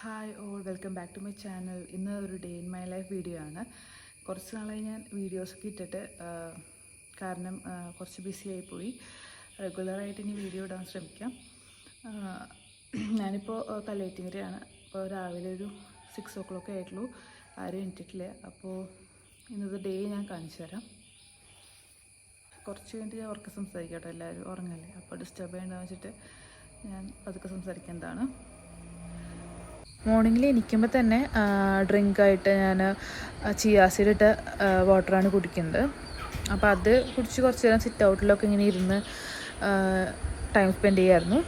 Hi all welcome back to my channel. ഇന്ന് ഒരു day in my life video ആണ്. കുറച്ച് നാളായി ഞാൻ വീഡിയോസൊക്കെ ഇട്ടിട്ട് കാരണം കുറച്ച് ബിസി ആയിപ്പോയി. റെഗുലറായിട്ട് ഇനി വീഡിയോ ഇടാൻ ശ്രമിക്കാം. ഞാനിപ്പോൾ കല്ലേറ്റിങ്ങരയാണ്. ഇപ്പോൾ രാവിലെ ഒരു 6 o'clock ആയിട്ടുള്ളൂ. ആരും എണീറ്റിട്ടില്ല. അപ്പോൾ ഇന്നത്തെ ഡേ ഞാൻ കാണിച്ചു തരാം. കുറച്ച് കഴിഞ്ഞിട്ട് ഞാൻ ഉറക്കെ സംസാരിക്കാം കേട്ടോ, എല്ലാവരും ഉറങ്ങല്ലേ, അപ്പോൾ ഡിസ്റ്റർബ് ചെയ്യേണ്ടതെന്ന് വെച്ചിട്ട് ഞാൻ പതുക്കെ സംസാരിക്കുന്നതാണ്. മോർണിംഗിൽ എണീക്കുമ്പോൾ തന്നെ ഡ്രിങ്കായിട്ട് ഞാൻ ചിയാ സീഡ് ഇട്ട വാട്ടറാണ് കുടിക്കുന്നത്. അപ്പോൾ അത് കുടിച്ച് കുറച്ച് നേരം സിറ്റ് ഔട്ടിലൊക്കെ ഇങ്ങനെ ഇരുന്ന് ടൈം സ്പെൻഡ് ചെയ്യായിരുന്നു.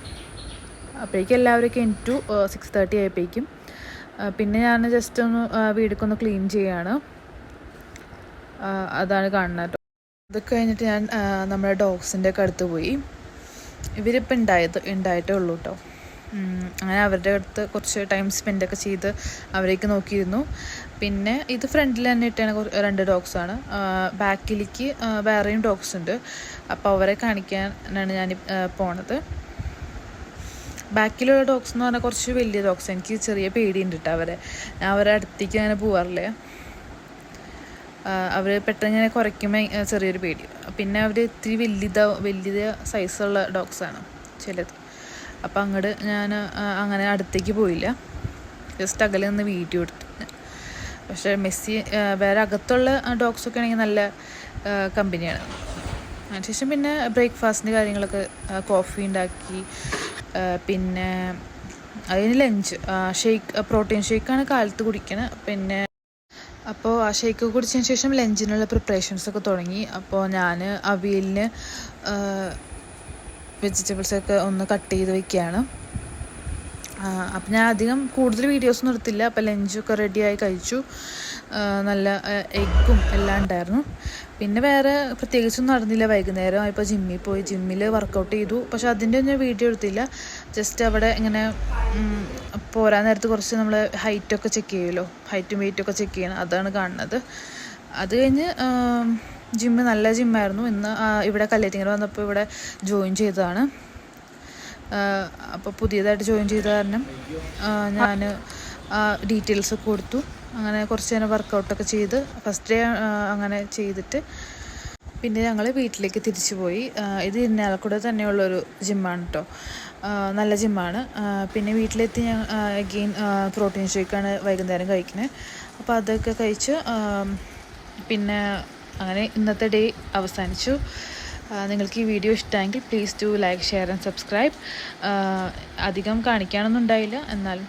അപ്പോഴേക്കും എല്ലാവരൊക്കെ എണീറ്റു. 6:30 ആയപ്പോഴേക്കും. പിന്നെ ഞാൻ ജസ്റ്റ് ഒന്ന് വീടൊക്കെ ഒന്ന് ക്ലീൻ ചെയ്യുകയാണ്. അതാണ് കാണുന്നത്. അത് കഴിഞ്ഞിട്ട് ഞാൻ നമ്മുടെ ഡോഗ്സിൻ്റെ ഒക്കെ അടുത്ത് പോയി. ഇവരിപ്പോൾ ഉണ്ടായിട്ടേ ഉള്ളൂ കേട്ടോ. അങ്ങനെ അവരുടെ അടുത്ത് കുറച്ച് ടൈം സ്പെൻഡൊക്കെ ചെയ്ത് അവരേക്ക് നോക്കിയിരുന്നു. പിന്നെ ഇത് ഫ്രണ്ടിൽ തന്നെ ഇട്ടാണ് 2 ഡോഗ്സാണ്. ബാക്കിലേക്ക് വേറെയും ഡോഗ്സ് ഉണ്ട്. അപ്പോൾ അവരെ കാണിക്കാനാണ് ഞാൻ പോണത്. ബാക്കിലുള്ള ഡോഗ്സ് എന്ന് പറഞ്ഞാൽ കുറച്ച് വലിയ ഡോഗ്സ്. എനിക്ക് ചെറിയ പേടിയുണ്ട് കേട്ടോ അവരെ. ഞാൻ അവരുടെ അടുത്തേക്ക് അങ്ങനെ പോകാറില്ലേ. അവർ പെട്ടെന്ന് ഇങ്ങനെ കുറയ്ക്കുമ്പോൾ ചെറിയൊരു പേടി. പിന്നെ അവർ ഇത്തിരി വലിയ സൈസുള്ള ഡോഗ്സാണ് ചിലത്. അപ്പോൾ അങ്ങോട്ട് ഞാൻ അങ്ങനെ അടുത്തേക്ക് പോയില്ല. ജസ്റ്റ് അകലെ നിന്ന് വീഡിയോ എടുത്തു. പക്ഷേ മെസ്സി വേറെ അകത്തുള്ള ഡോഗ്സൊക്കെ ആണെങ്കിൽ നല്ല കമ്പനിയാണ്. അതിനുശേഷം പിന്നെ ബ്രേക്ക്ഫാസ്റ്റിൻ്റെ കാര്യങ്ങളൊക്കെ കോഫി ഉണ്ടാക്കി. പിന്നെ അതിന് ലഞ്ച് പ്രോട്ടീൻ ഷേക്കാണ് കാലത്ത് കുടിക്കുന്നത്. പിന്നെ അപ്പോൾ ആ ഷേക്ക് കുടിച്ചതിന് ശേഷം ലഞ്ചിനുള്ള പ്രിപ്പറേഷൻസൊക്കെ തുടങ്ങി. അപ്പോൾ ഞാൻ അവിയലിന് വെജിറ്റബിൾസൊക്കെ ഒന്ന് കട്ട് ചെയ്ത് വയ്ക്കുകയാണ്. അപ്പം ഞാൻ അധികം കൂടുതൽ വീഡിയോസൊന്നും എടുത്തില്ല. അപ്പോൾ ലഞ്ചൊക്കെ റെഡിയായി കഴിച്ചു. നല്ല എഗ്ഗും എല്ലാം ഉണ്ടായിരുന്നു. പിന്നെ വേറെ പ്രത്യേകിച്ചൊന്നും നടന്നില്ല. വൈകുന്നേരം ഇപ്പോൾ ജിമ്മിൽ വർക്കൗട്ട് ചെയ്തു. പക്ഷെ അതിൻ്റെ ഒന്നും വീഡിയോ എടുത്തില്ല. ജസ്റ്റ് അവിടെ ഇങ്ങനെ പോരാൻ നേരത്ത് കുറച്ച് നമ്മൾ ഹൈറ്റൊക്കെ ചെക്ക് ചെയ്യുമല്ലോ, ഹൈറ്റും വെയിറ്റൊക്കെ ചെക്ക് ചെയ്യണം, അതാണ് കാണുന്നത്. അത് കഴിഞ്ഞ് നല്ല ജിമ്മായിരുന്നു. ഇന്ന് ഇവിടെ കല്ലേറ്റിങ്ങര വന്നപ്പോൾ ഇവിടെ ജോയിൻ ചെയ്തതാണ്. അപ്പോൾ പുതിയതായിട്ട് ജോയിൻ ചെയ്ത കാരണം ഞാൻ ഡീറ്റെയിൽസൊക്കെ കൊടുത്തു. അങ്ങനെ കുറച്ച് നേരം വർക്കൗട്ടൊക്കെ ചെയ്ത് ഫസ്റ്റ് ഡേ അങ്ങനെ ചെയ്തിട്ട് പിന്നെ ഞങ്ങൾ വീട്ടിലേക്ക് തിരിച്ചു പോയി. ഇത് ഇരിഞ്ഞാലക്കുട തന്നെയുള്ളൊരു ജിമ്മാണ് കേട്ടോ. നല്ല ജിമ്മാണ്. പിന്നെ വീട്ടിലെത്തി ഞാൻ അഗെയിൻ പ്രോട്ടീൻ ഷേക്കാണ് വൈകുന്നേരം കഴിക്കുന്നത്. അപ്പോൾ അതൊക്കെ കഴിച്ച് പിന്നെ അങ്ങനെ ഇന്നത്തെ ഡേ അവസാനിച്ചു. നിങ്ങൾക്ക് ഈ വീഡിയോ ഇഷ്ടമെങ്കിൽ please do like, share and subscribe. അധികം കാണിക്കാനൊന്നും ഉണ്ടായില്ല, എന്നാലും